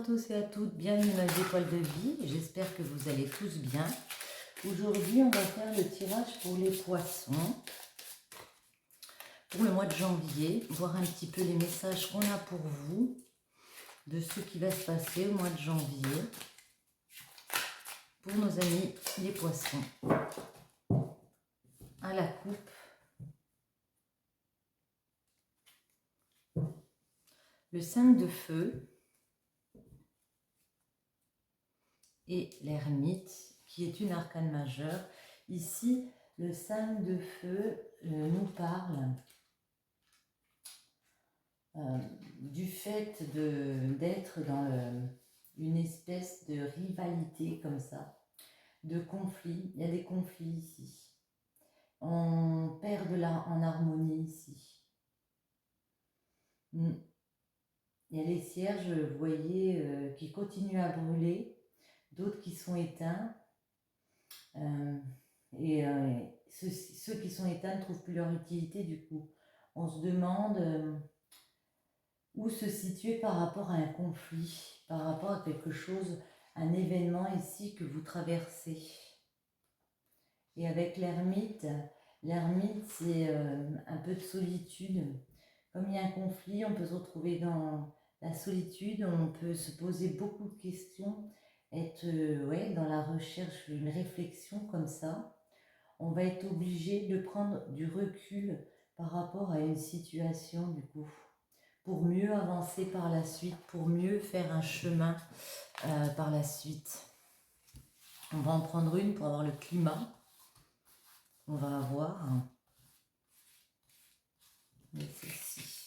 à tous et à toutes, bienvenue dans les étoiles de vie, j'espère que vous allez tous bien. Aujourd'hui on va faire le tirage pour les poissons, pour le mois de janvier, voir un petit peu les messages qu'on a pour vous, de ce qui va se passer au mois de janvier, pour nos amis les poissons. À la coupe, le 5 de feu et l'ermite, qui est une arcane majeure. Ici, le 5 de feu nous parle du fait d'être dans une espèce de rivalité comme ça, de conflit. Il y a des conflits ici. On perd en harmonie ici. Il y a les cierges, vous voyez, qui continuent à brûler, d'autres qui sont éteints. Ceux qui sont éteints ne trouvent plus leur utilité du coup. On se demande où se situer par rapport à un conflit, par rapport à quelque chose, un événement ici que vous traversez. Et avec l'ermite c'est un peu de solitude. Comme il y a un conflit, on peut se retrouver dans la solitude, on peut se poser beaucoup de questions, être dans la recherche, une réflexion comme ça. On va être obligé de prendre du recul par rapport à une situation du coup, pour mieux avancer par la suite, pour mieux faire un chemin par la suite. On va en prendre une pour avoir le climat. On va avoir celle-ci.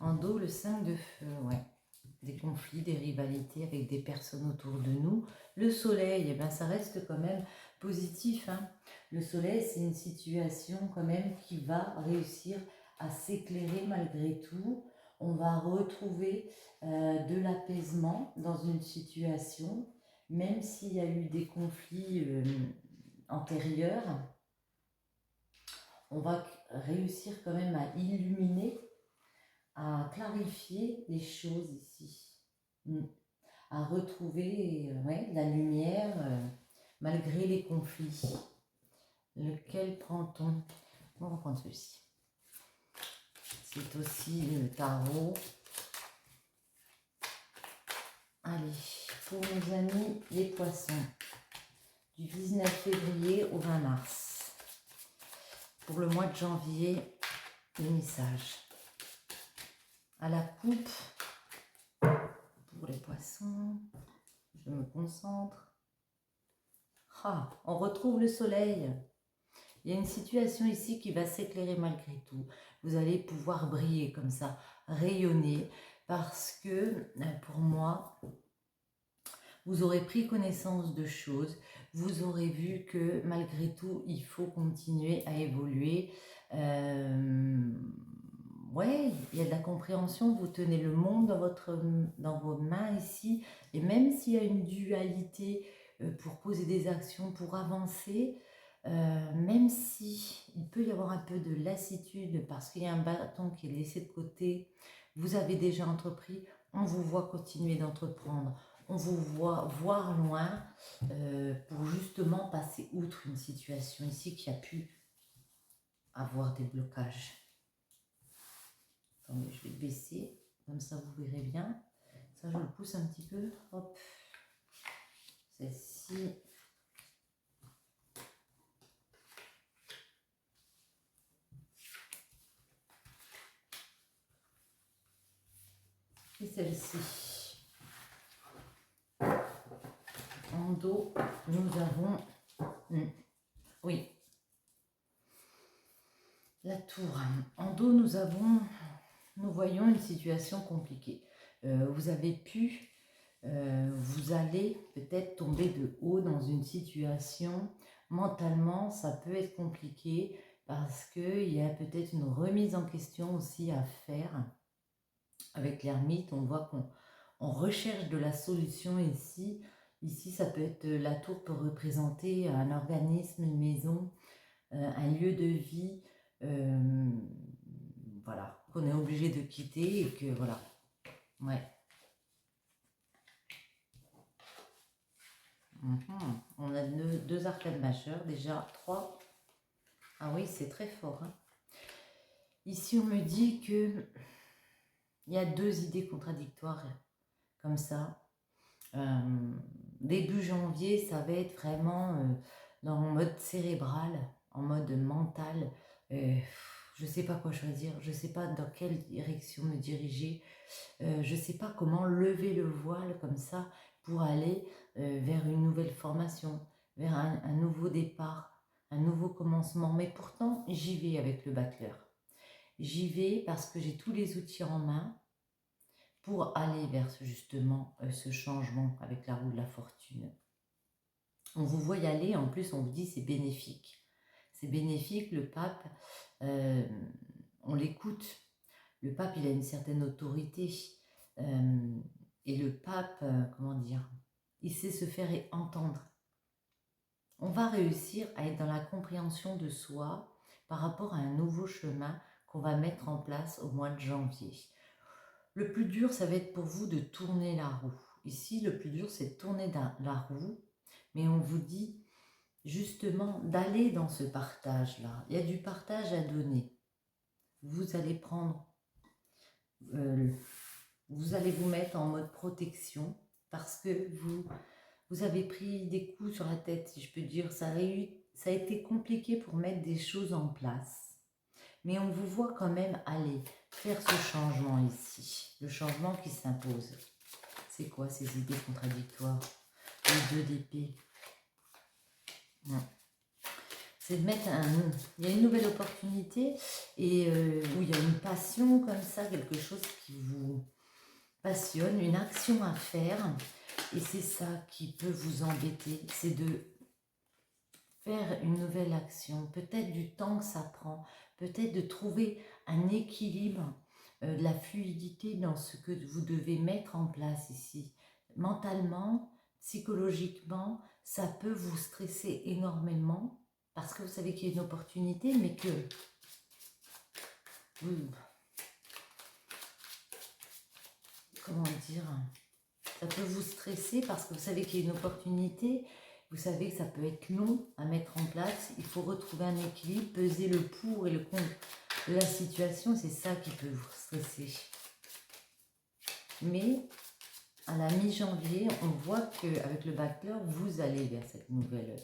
En dos, le 5 de feu, ouais. Des conflits, des rivalités avec des personnes autour de nous. Le soleil, eh ben, ça reste quand même positif. Hein. Le soleil, c'est une situation quand même qui va réussir à s'éclairer malgré tout. On va retrouver de l'apaisement dans une situation, même s'il y a eu des conflits antérieurs. On va réussir quand même à illuminer, à clarifier les choses ici, à retrouver la lumière malgré les conflits. Lequel prend-on? On va prendre celui-ci. C'est aussi le tarot. Allez, pour nos amis les poissons, du 19 février au 20 mars. Pour le mois de janvier, les messages. À la coupe, pour les poissons, je me concentre. On retrouve le soleil. Il y a une situation ici qui va s'éclairer malgré tout. Vous allez pouvoir briller comme ça, rayonner, parce que pour moi, vous aurez pris connaissance de choses, vous aurez vu que malgré tout, il faut continuer à évoluer. Ouais, il y a de la compréhension, vous tenez le monde dans vos mains ici, et même s'il y a une dualité pour poser des actions, pour avancer, même si il peut y avoir un peu de lassitude parce qu'il y a un bâton qui est laissé de côté, vous avez déjà entrepris, on vous voit continuer d'entreprendre, on vous voit voir loin pour justement passer outre une situation ici qui a pu avoir des blocages. Attendez, je vais le baisser, comme ça vous verrez bien. Ça, je le pousse un petit peu. Hop. Celle-ci. Et celle-ci. En dos, nous avons... oui. La tour. En dos, nous voyons une situation compliquée. Vous avez pu, vous allez peut-être tomber de haut dans une situation. Mentalement, ça peut être compliqué parce qu'il y a peut-être une remise en question aussi à faire. Avec l'ermite, on voit qu'on recherche de la solution ici. Ici, ça peut être, la tour peut représenter un organisme, une maison, un lieu de vie. Voilà, qu'on est obligé de quitter et que voilà. Ouais. On a deux arcades majeures, déjà 3. Ah oui, c'est très fort. Hein. Ici, on me dit que il y a 2 idées contradictoires comme ça. Début janvier, ça va être vraiment dans le mode cérébral, en mode mental. Je ne sais pas quoi choisir, je ne sais pas dans quelle direction me diriger, je ne sais pas comment lever le voile comme ça pour aller vers une nouvelle formation, vers un nouveau départ, un nouveau commencement. Mais pourtant, j'y vais avec le battleur. J'y vais parce que j'ai tous les outils en main pour aller vers justement ce changement avec la roue de la fortune. On vous voit y aller, en plus on vous dit c'est bénéfique. C'est bénéfique, le pape, on l'écoute. Le pape, il a une certaine autorité. Et le pape, comment dire, il sait se faire entendre. On va réussir à être dans la compréhension de soi par rapport à un nouveau chemin qu'on va mettre en place au mois de janvier. Le plus dur, ça va être pour vous de tourner la roue. Ici, le plus dur, c'est de tourner la roue, mais on vous dit justement d'aller dans ce partage-là. Il y a du partage à donner. Vous allez prendre, vous allez vous mettre en mode protection parce que vous avez pris des coups sur la tête, si je peux dire. Ça a été compliqué pour mettre des choses en place. Mais on vous voit quand même aller faire ce changement ici. Le changement qui s'impose. C'est quoi ces idées contradictoires? Les 2 d'épée. C'est de mettre il y a une nouvelle opportunité et où il y a une passion comme ça, quelque chose qui vous passionne, une action à faire. Et c'est ça qui peut vous embêter, c'est de faire une nouvelle action, peut-être du temps que ça prend, peut-être de trouver un équilibre, de la fluidité dans ce que vous devez mettre en place ici. Mentalement, psychologiquement, ça peut vous stresser énormément parce que vous savez qu'il y a une opportunité, mais que comment dire, ça peut vous stresser parce que vous savez qu'il y a une opportunité. Vous savez que ça peut être long à mettre en place. Il faut retrouver un équilibre, peser le pour et le contre de la situation. C'est ça qui peut vous stresser. Mais à la mi-janvier, on voit qu'avec le battleur, vous allez vers cette nouvelle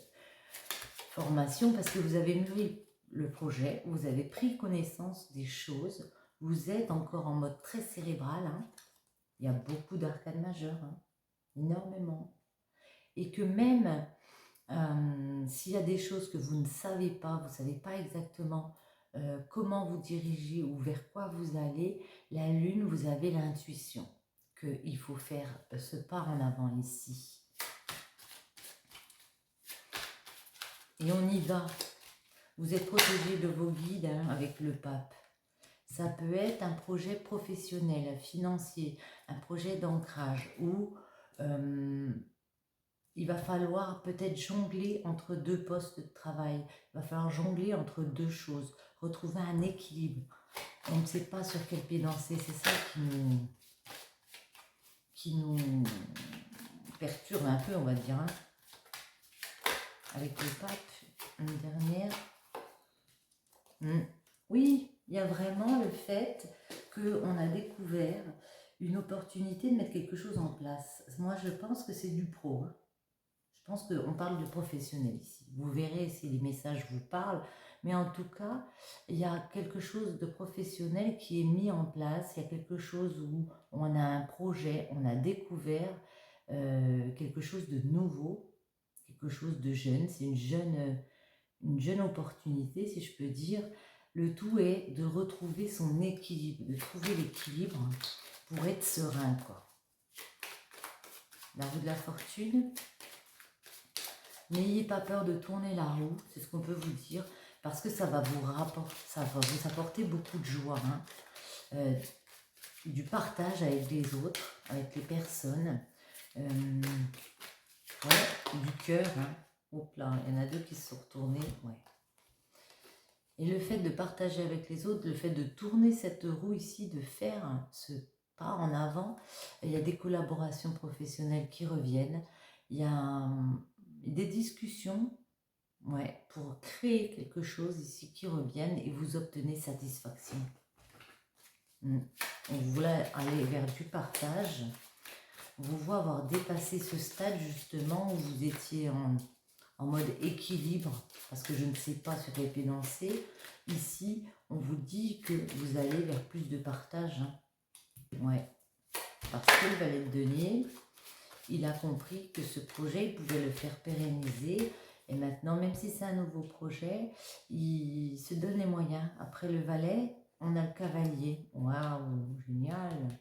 formation parce que vous avez mûri le projet, vous avez pris connaissance des choses, vous êtes encore en mode très cérébral. Hein. Il y a beaucoup d'arcades majeures, hein, énormément. Et que même s'il y a des choses que vous ne savez pas, vous ne savez pas exactement comment vous diriger ou vers quoi vous allez, la lune, vous avez l'intuition qu'il faut faire ce pas en avant ici. Et on y va. Vous êtes protégé de vos guides hein, avec le pape. Ça peut être un projet professionnel, financier, un projet d'ancrage où il va falloir peut-être jongler entre 2 postes de travail. Il va falloir jongler entre 2 choses, retrouver un équilibre. On ne sait pas sur quel pied danser, c'est ça qui nous perturbe un peu, on va dire. Hein. Avec le pape, une dernière. Oui, il y a vraiment le fait qu'on a découvert une opportunité de mettre quelque chose en place. Moi, je pense que c'est du pro. Hein. Je pense qu'on parle de professionnel ici. Vous verrez si les messages vous parlent. Mais en tout cas, il y a quelque chose de professionnel qui est mis en place. Il y a quelque chose où on a un projet, on a découvert quelque chose de nouveau, quelque chose de jeune. C'est une jeune opportunité, si je peux dire. Le tout est de retrouver son équilibre, de trouver l'équilibre pour être serein, quoi. La roue de la fortune. N'ayez pas peur de tourner la roue, c'est ce qu'on peut vous dire, parce que ça va vous apporter beaucoup de joie. Hein. Du partage avec les autres, avec les personnes. Ouais, du cœur. Hein. Hop là, il y en a 2 qui se sont retournés. Ouais. Et le fait de partager avec les autres, le fait de tourner cette roue ici, de faire ce pas en avant, il y a des collaborations professionnelles qui reviennent, il y a des discussions, ouais, pour créer quelque chose ici qui reviennent et vous obtenez satisfaction. On voulait aller vers du partage. On vous voit avoir dépassé ce stade justement où vous étiez en mode équilibre, parce que je ne sais pas sur épée lancée. Ici, on vous dit que vous allez vers plus de partage. Hein. Ouais. Parce que le valet de denier, il a compris que ce projet, il pouvait le faire pérenniser. Et maintenant, même si c'est un nouveau projet, il se donne les moyens. Après le valet, on a le cavalier. Waouh, génial!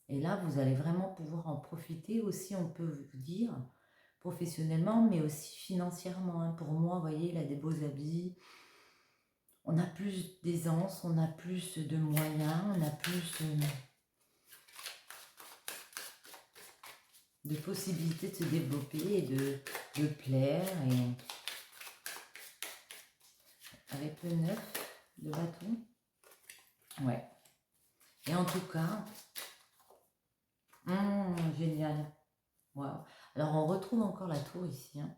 Et là, vous allez vraiment pouvoir en profiter aussi, on peut vous dire, professionnellement, mais aussi financièrement. Hein. Pour moi, vous voyez, il a des beaux habits. On a plus d'aisance, on a plus de moyens, on a plus de possibilités de se développer et de plaire. Et avec le 9 de bâton, ouais. Et en tout cas, génial. Wow. Alors, on retrouve encore la tour ici, hein,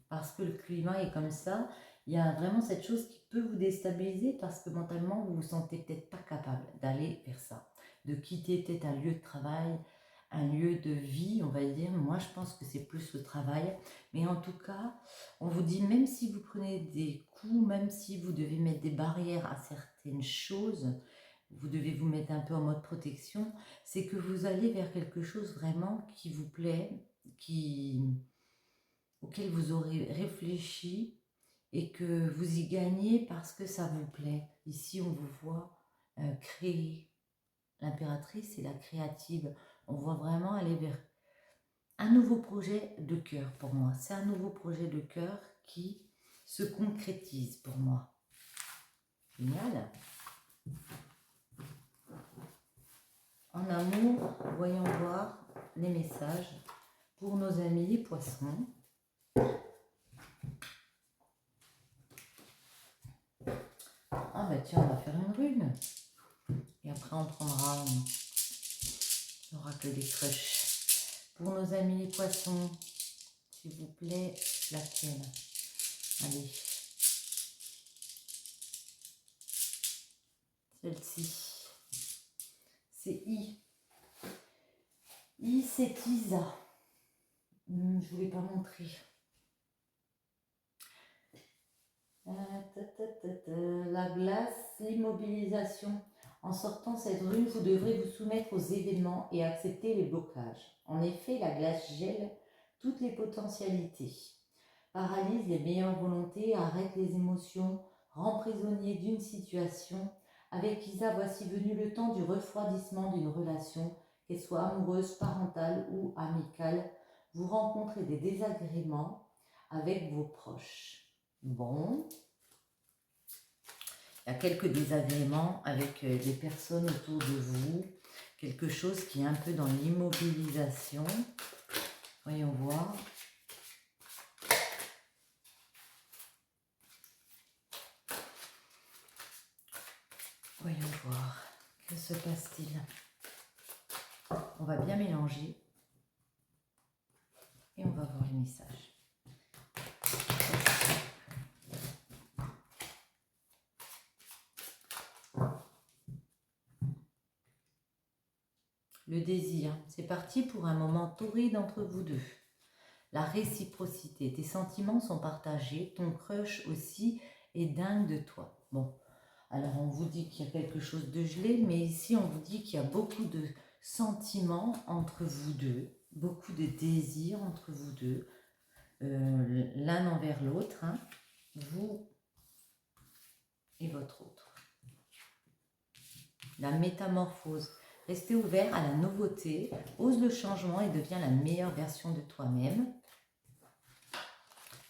parce que le climat est comme ça. Il y a vraiment cette chose qui peut vous déstabiliser parce que mentalement, vous vous sentez peut-être pas capable d'aller vers ça, de quitter peut-être un lieu de travail, un lieu de vie, on va dire. Moi, je pense que c'est plus le travail. Mais en tout cas, on vous dit, même si vous prenez des coups, même si vous devez mettre des barrières à certaines choses, vous devez vous mettre un peu en mode protection, c'est que vous allez vers quelque chose vraiment qui vous plaît, auquel vous aurez réfléchi et que vous y gagnez parce que ça vous plaît. Ici, on vous voit créer. L'impératrice et la créative. On voit vraiment aller vers un nouveau projet de cœur pour moi. C'est un nouveau projet de cœur qui se concrétise pour moi. Génial. En amour, voyons voir les messages pour nos amis les poissons. Ah bah tiens, on va faire une rune. Et après on prendra l'oracle des crushs. Pour nos amis les poissons, s'il vous plaît, laquelle? Allez. Celle-ci. C'est I. I, c'est Isa. Je ne vous l'ai pas montré. La glace, l'immobilisation. En sortant cette rune, vous devrez vous soumettre aux événements et accepter les blocages. En effet, la glace gèle toutes les potentialités, paralyse les meilleures volontés, arrête les émotions, rend prisonnier d'une situation. Avec Isa, voici venu le temps du refroidissement d'une relation, qu'elle soit amoureuse, parentale ou amicale. Vous rencontrez des désagréments avec vos proches. Bon, il y a quelques désagréments avec des personnes autour de vous, quelque chose qui est un peu dans l'immobilisation. Voyons voir. Voyons voir. Que se passe-t-il? On va bien mélanger et on va voir les messages. Le désir, c'est parti pour un moment torride entre vous deux. La réciprocité, tes sentiments sont partagés, ton crush aussi est dingue de toi. Bon, alors on vous dit qu'il y a quelque chose de gelé, mais ici on vous dit qu'il y a beaucoup de sentiments entre vous deux, beaucoup de désirs entre vous deux, l'un envers l'autre, hein, vous et votre autre. La métamorphose. Restez ouvert à la nouveauté, ose le changement et deviens la meilleure version de toi-même.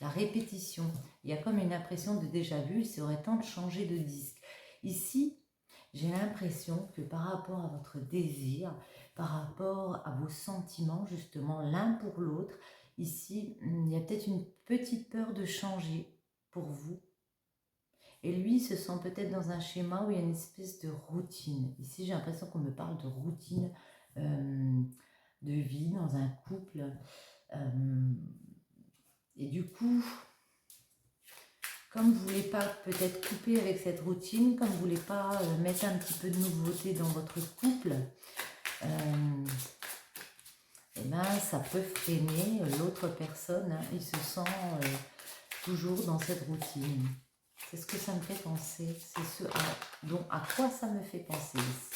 La répétition. Il y a comme une impression de déjà-vu, il serait temps de changer de disque. Ici, j'ai l'impression que par rapport à votre désir, par rapport à vos sentiments, justement, l'un pour l'autre, ici, il y a peut-être une petite peur de changer pour vous. Et lui, il se sent peut-être dans un schéma où il y a une espèce de routine. Ici, j'ai l'impression qu'on me parle de routine de vie dans un couple. Et du coup, comme vous ne voulez pas peut-être couper avec cette routine, comme vous ne voulez pas mettre un petit peu de nouveauté dans votre couple, et ben, ça peut freiner l'autre personne. Hein. Il se sent toujours dans cette routine. C'est ce que ça me fait penser. C'est ce à quoi ça me fait penser ici.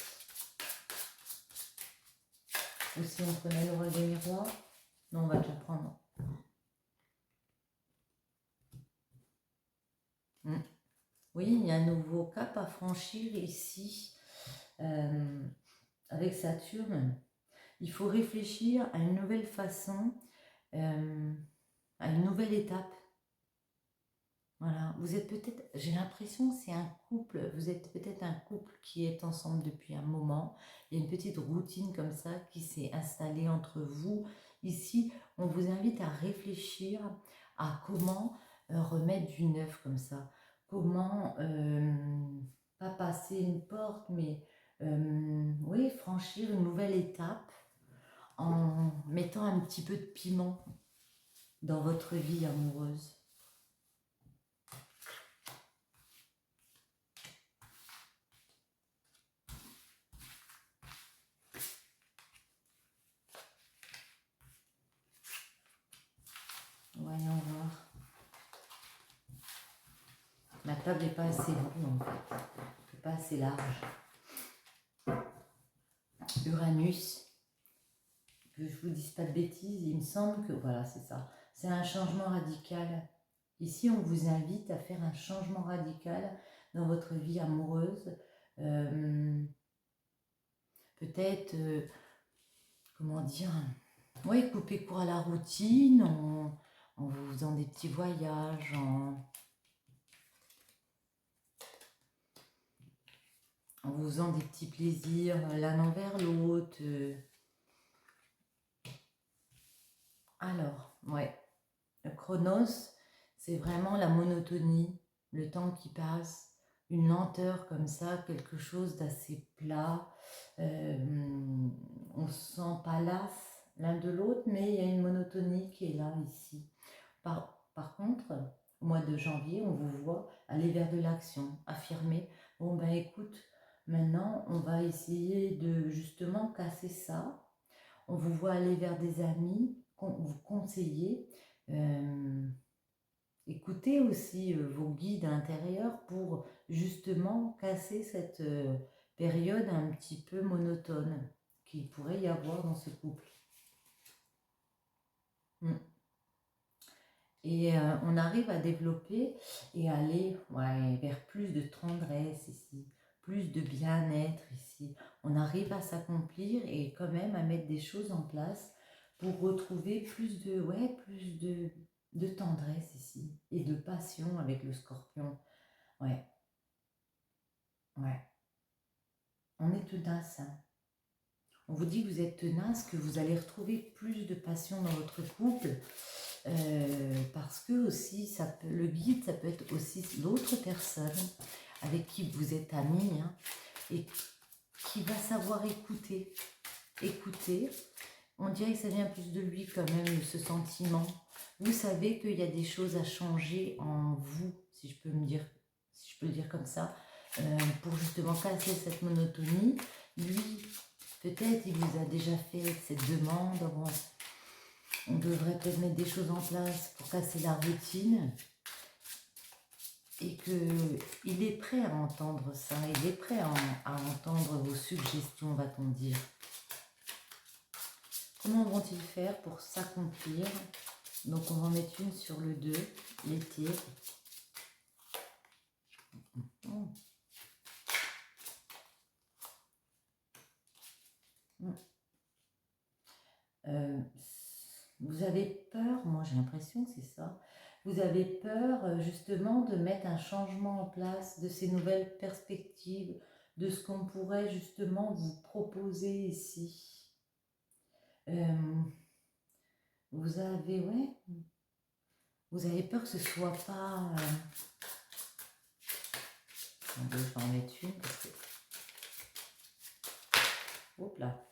Ou si on prenait le rôle des miroirs. Non, on va déjà prendre. Oui, il y a un nouveau cap à franchir ici avec Saturne. Il faut réfléchir à une nouvelle façon, à une nouvelle étape. Voilà, vous êtes peut-être, j'ai l'impression que c'est un couple, vous êtes peut-être un couple qui est ensemble depuis un moment. Il y a une petite routine comme ça qui s'est installée entre vous. Ici, on vous invite à réfléchir à comment remettre du neuf comme ça. Comment, pas passer une porte, mais oui, franchir une nouvelle étape en mettant un petit peu de piment dans votre vie amoureuse. Voyons voir. La table n'est pas assez longue en fait, pas assez large. Uranus, que je vous dise pas de bêtises, il me semble que voilà, c'est ça. C'est un changement radical. Ici, on vous invite à faire un changement radical dans votre vie amoureuse. Peut-être, comment dire, oui, couper court à la routine en vous faisant des petits voyages, en vous faisant des petits plaisirs l'un envers l'autre. Alors, ouais, le Chronos, c'est vraiment la monotonie, le temps qui passe, une lenteur comme ça, quelque chose d'assez plat. On ne se sent pas las l'un de l'autre, mais il y a une monotonie qui est là, ici. Par contre, au mois de janvier, on vous voit aller vers de l'action, affirmer, bon ben écoute, maintenant on va essayer de justement casser ça. On vous voit aller vers des amis, vous conseiller. Écoutez aussi vos guides intérieurs pour justement casser cette période un petit peu monotone qu'il pourrait y avoir dans ce couple. Et on arrive à développer et aller vers plus de tendresse ici, plus de bien-être ici. On arrive à s'accomplir et quand même à mettre des choses en place pour retrouver plus de tendresse ici et de passion avec le Scorpion. Ouais. On est tenace. Hein. On vous dit que vous êtes tenace, que vous allez retrouver plus de passion dans votre couple. Parce que aussi, le guide, ça peut être aussi l'autre personne avec qui vous êtes amis hein, et qui va savoir écouter. Écouter, on dirait que ça vient plus de lui quand même, ce sentiment. Vous savez qu'il y a des choses à changer en vous, si je peux le dire comme ça, pour justement casser cette monotonie. Lui, peut-être, il vous a déjà fait cette demande. Bon, on devrait peut-être mettre des choses en place pour casser la routine et qu'il est prêt à entendre ça, il est prêt à entendre vos suggestions, va-t-on dire. Comment vont-ils faire pour s'accomplir? Donc on va en mettre une sur le 2, l'été. Vous avez peur, moi j'ai l'impression que c'est ça, vous avez peur justement de mettre un changement en place, de ces nouvelles perspectives, de ce qu'on pourrait justement vous proposer ici. Vous avez, vous avez peur que ce soit pas, Attendez, je vais en mettre une parce que... Hop là.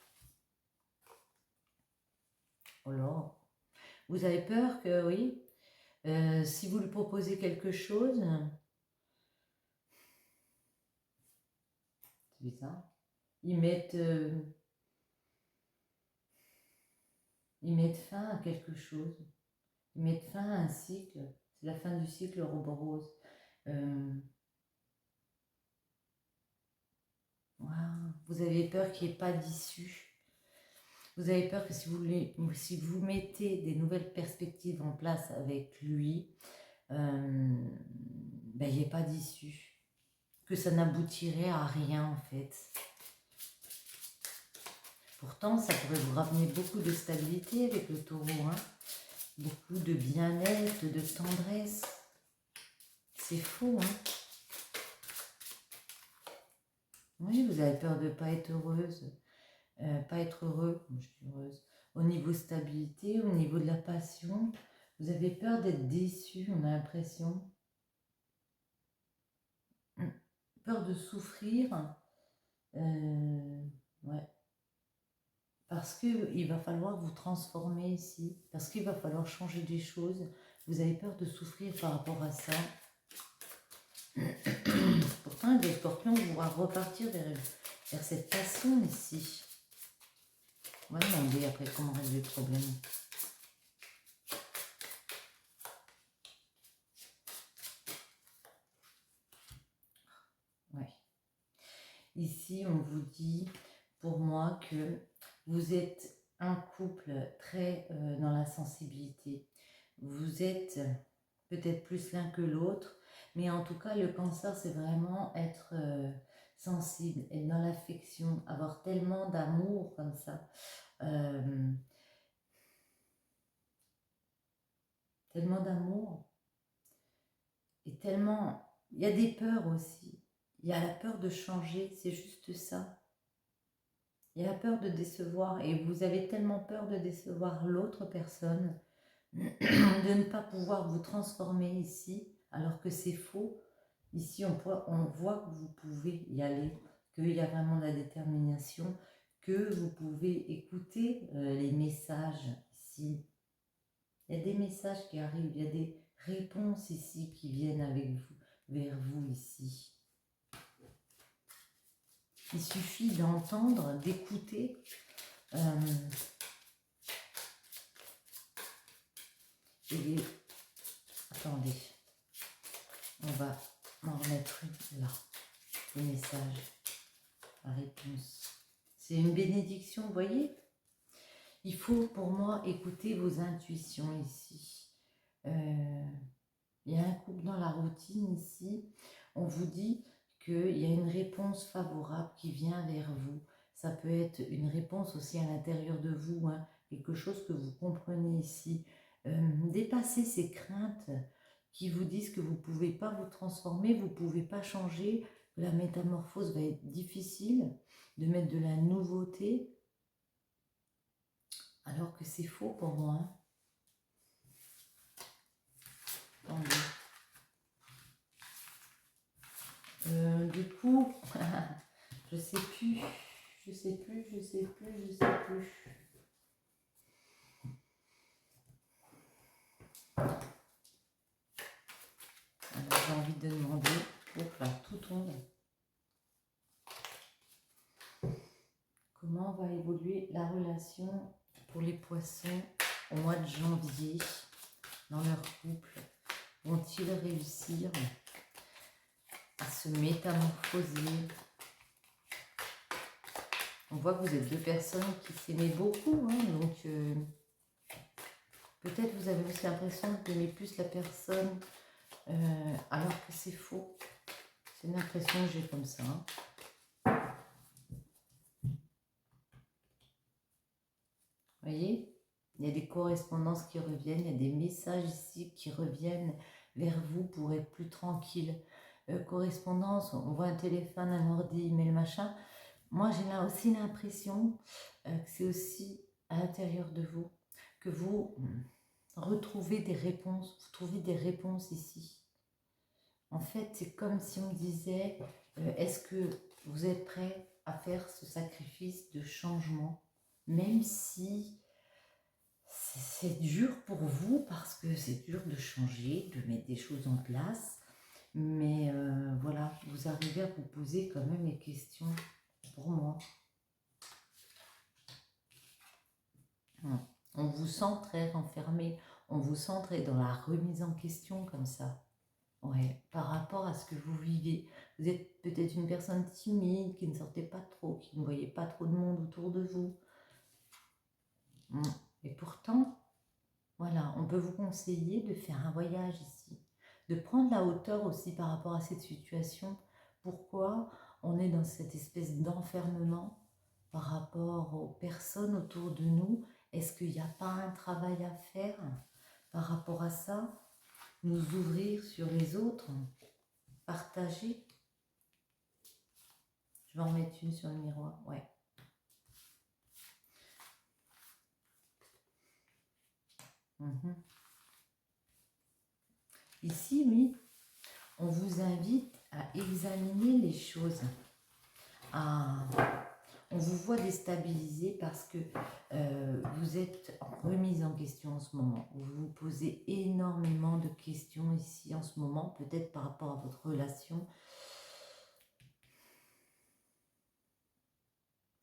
Oh là. Vous avez peur que, oui, si vous lui proposez quelque chose, c'est bizarre, ils mettent fin à quelque chose. Ils mettent fin à un cycle. C'est la fin du cycle Ouroboros. Voilà. Vous avez peur qu'il n'y ait pas d'issue. Vous avez peur que si vous mettez des nouvelles perspectives en place avec lui, ben, il n'y ait pas d'issue. Que ça n'aboutirait à rien en fait. Pourtant, ça pourrait vous ramener beaucoup de stabilité avec le taureau. Hein, beaucoup de bien-être, de tendresse. C'est faux, hein. Oui, vous avez peur de ne pas être heureuse. Pas être heureux, comme je dis heureuse. Au niveau stabilité, au niveau de la passion, vous avez peur d'être déçu, on a l'impression. Peur de souffrir. Ouais. Parce qu'il va falloir vous transformer ici. Parce qu'il va falloir changer des choses. Vous avez peur de souffrir par rapport à ça. Pourtant, le scorpion va repartir vers cette passion ici. On va demander après comment régler le problème. Ouais. Ici, on vous dit, pour moi, que vous êtes un couple très dans la sensibilité. Vous êtes peut-être plus l'un que l'autre, mais en tout cas, le cancer, c'est vraiment être sensible, être dans l'affection, avoir tellement d'amour comme ça. Tellement d'amour et tellement... Il y a des peurs aussi. Il y a la peur de changer, c'est juste ça. Il y a la peur de décevoir et vous avez tellement peur de décevoir l'autre personne, de ne pas pouvoir vous transformer ici, alors que c'est faux. Ici, on voit que vous pouvez y aller, qu'il y a vraiment de la détermination, que vous pouvez écouter les messages ici. Il y a des messages qui arrivent, il y a des réponses ici qui viennent avec vous, vers vous ici. Il suffit d'entendre, d'écouter. Attendez, on va m'en remettre une là. Le message, la réponse. C'est une bénédiction, vous voyez? Il faut pour moi écouter vos intuitions ici. Il y a un couple dans la routine ici. On vous dit qu'il y a une réponse favorable qui vient vers vous. Ça peut être une réponse aussi à l'intérieur de vous, hein, quelque chose que vous comprenez ici. Dépasser ces craintes qui vous disent que vous ne pouvez pas vous transformer, vous ne pouvez pas changer, que la métamorphose va être difficile, de mettre de la nouveauté, alors que c'est faux pour moi. Attendez. Du coup, je sais plus. J'ai envie de demander, hop là, tout tombe. Comment va évoluer la relation pour les poissons au mois de janvier dans leur couple? Vont-ils réussir à se métamorphoser? On voit que vous êtes deux personnes qui s'aimaient beaucoup, hein, donc peut-être vous avez aussi l'impression d'aimer plus la personne alors que c'est faux. C'est une impression que j'ai comme ça. Hein. Vous voyez, il y a des correspondances qui reviennent, il y a des messages ici qui reviennent vers vous pour être plus tranquille. Correspondance, on voit un téléphone, un ordi, email, machin. Moi, j'ai là aussi l'impression que c'est aussi à l'intérieur de vous, que vous retrouvez des réponses, vous trouvez des réponses ici. En fait, c'est comme si on me disait, est-ce que vous êtes prêt à faire ce sacrifice de changement, même si c'est dur pour vous, parce que c'est dur de changer, de mettre des choses en place, mais voilà, vous arrivez à vous poser quand même les questions pour moi. On vous sent très renfermé, on vous sent très dans la remise en question comme ça. Ouais, par rapport à ce que vous vivez. Vous êtes peut-être une personne timide, qui ne sortait pas trop, qui ne voyait pas trop de monde autour de vous. Et pourtant, voilà, on peut vous conseiller de faire un voyage ici, de prendre la hauteur aussi par rapport à cette situation. Pourquoi on est dans cette espèce d'enfermement par rapport aux personnes autour de nous? Est-ce qu'il n'y a pas un travail à faire par rapport à ça? Nous ouvrir sur les autres, partager. Je vais en mettre une sur le miroir, ouais. Ici, oui, on vous invite à examiner les choses. On vous voit déstabilisé parce que vous êtes en remise en question en ce moment. Vous vous posez énormément de questions ici en ce moment, peut-être par rapport à votre relation.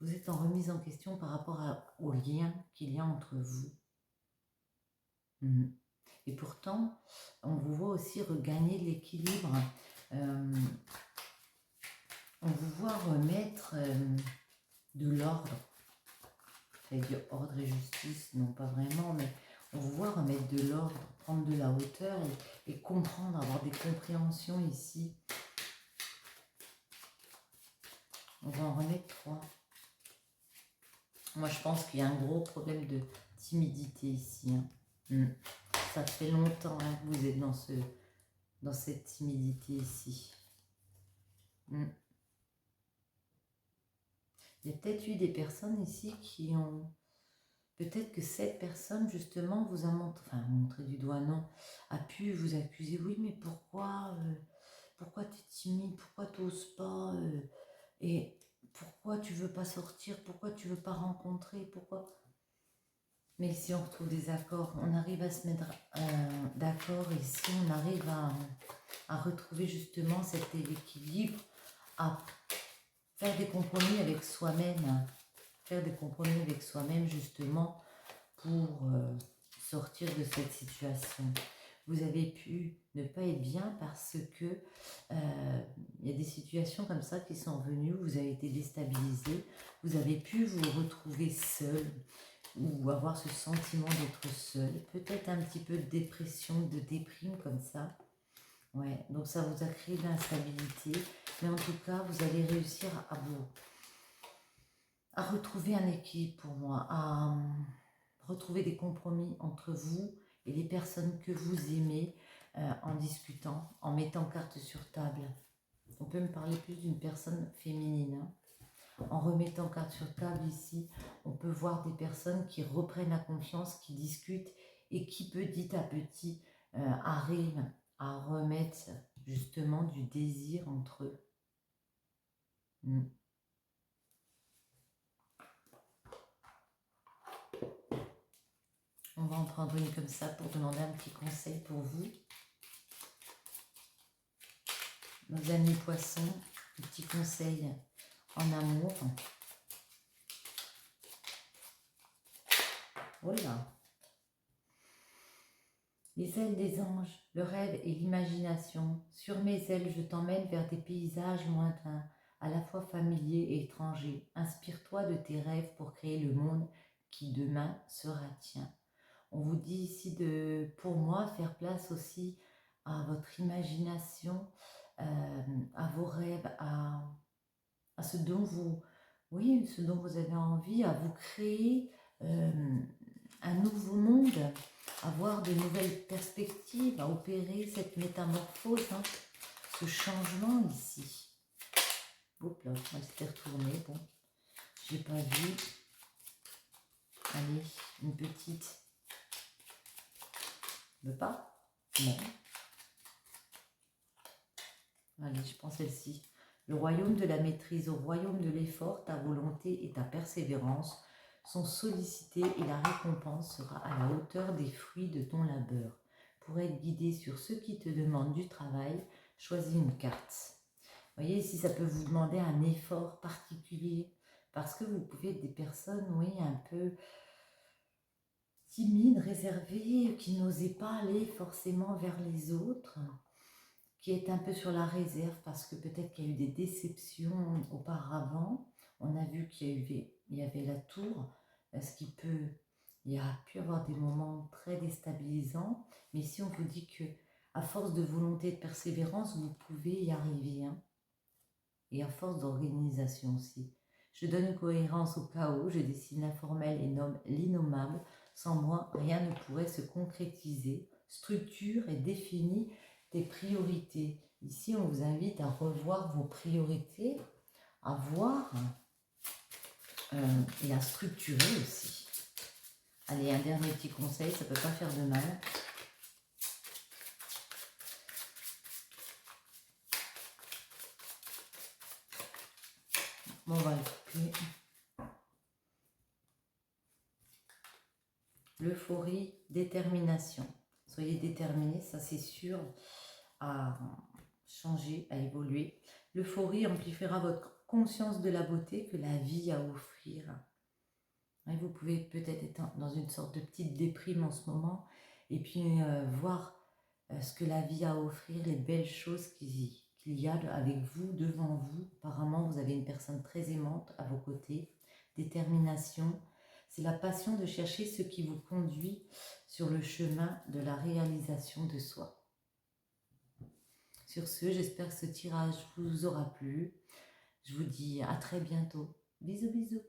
Vous êtes en remise en question par rapport au lien qu'il y a entre vous. Et pourtant, on vous voit aussi regagner l'équilibre. On vous voit remettre de l'ordre. J'allais dire ordre et justice, non pas vraiment, mais on vous voit remettre de l'ordre, prendre de la hauteur et comprendre, avoir des compréhensions ici. On va en remettre 3. Moi, je pense qu'il y a un gros problème de timidité ici. Ça fait longtemps que vous êtes dans cette timidité ici. Il y a peut-être eu des personnes ici qui ont... Peut-être que cette personne, justement, vous a montré du doigt, non, a pu vous accuser. Oui, mais pourquoi tu es timide? Pourquoi tu n'oses pas et pourquoi tu veux pas sortir? Pourquoi tu veux pas rencontrer? Pourquoi? Mais ici, on retrouve des accords. On arrive à se mettre d'accord. Ici, on arrive à retrouver justement cet équilibre, à faire des compromis avec soi-même. Faire des compromis avec soi-même, justement, pour sortir de cette situation. Vous avez pu ne pas être bien parce que il y a des situations comme ça qui sont venues, vous avez été déstabilisé, vous avez pu vous retrouver seul ou avoir ce sentiment d'être seul, peut-être un petit peu de dépression, de déprime comme ça. Ouais, donc ça vous a créé de l'instabilité, mais en tout cas, vous allez réussir à retrouver un équilibre pour moi, à retrouver des compromis entre vous et les personnes que vous aimez en discutant, en mettant carte sur table. On peut me parler plus d'une personne féminine. En remettant carte sur table ici, on peut voir des personnes qui reprennent la confiance, qui discutent et qui petit à petit arrivent à remettre justement du désir entre eux. On va en prendre une comme ça pour demander un petit conseil pour vous. Nos amis poissons, un petit conseil en amour. Voilà. Les ailes des anges, le rêve et l'imagination. Sur mes ailes, je t'emmène vers des paysages lointains, à la fois familiers et étrangers. Inspire-toi de tes rêves pour créer le monde qui demain sera tien. On vous dit ici de, pour moi, faire place aussi à votre imagination, à vos rêves, à ce dont ce dont vous avez envie, à vous créer un nouveau monde, à voir de nouvelles perspectives, à opérer cette métamorphose, ce changement ici. Hop là, on s'était retourné, bon, j'ai pas vu. Allez, une petite. Ne veut pas? Non. Allez, je prends celle-ci. Le royaume de la maîtrise, au royaume de l'effort, ta volonté et ta persévérance sont sollicitées et la récompense sera à la hauteur des fruits de ton labeur. Pour être guidé sur ceux qui te demandent du travail, choisis une carte. Vous voyez, ici, ça peut vous demander un effort particulier parce que vous pouvez être des personnes, oui, un peu timides, réservées, qui n'osaient pas aller forcément vers les autres, qui est un peu sur la réserve parce que peut-être qu'il y a eu des déceptions auparavant. On a vu il y avait la tour, il y a pu avoir des moments très déstabilisants, mais ici on vous dit que à force de volonté et de persévérance, vous pouvez y arriver, hein, et à force d'organisation aussi. Je donne cohérence au chaos, je dessine l'informel et nomme l'innommable. Sans moi, rien ne pourrait se concrétiser. Structure et définis tes priorités. Ici, on vous invite à revoir vos priorités, à voir et à structurer aussi. Allez, un dernier petit conseil, ça ne peut pas faire de mal. Bon, on va le couper. L'euphorie, détermination. Soyez déterminés, ça c'est sûr, à changer, à évoluer. L'euphorie amplifiera votre conscience de la beauté que la vie a à offrir. Et vous pouvez peut-être être dans une sorte de petite déprime en ce moment et puis voir ce que la vie a à offrir, les belles choses qu'il y a avec vous, devant vous. Apparemment, vous avez une personne très aimante à vos côtés. Détermination, c'est la passion de chercher ce qui vous conduit sur le chemin de la réalisation de soi. Sur ce, j'espère que ce tirage vous aura plu. Je vous dis à très bientôt. Bisous, bisous.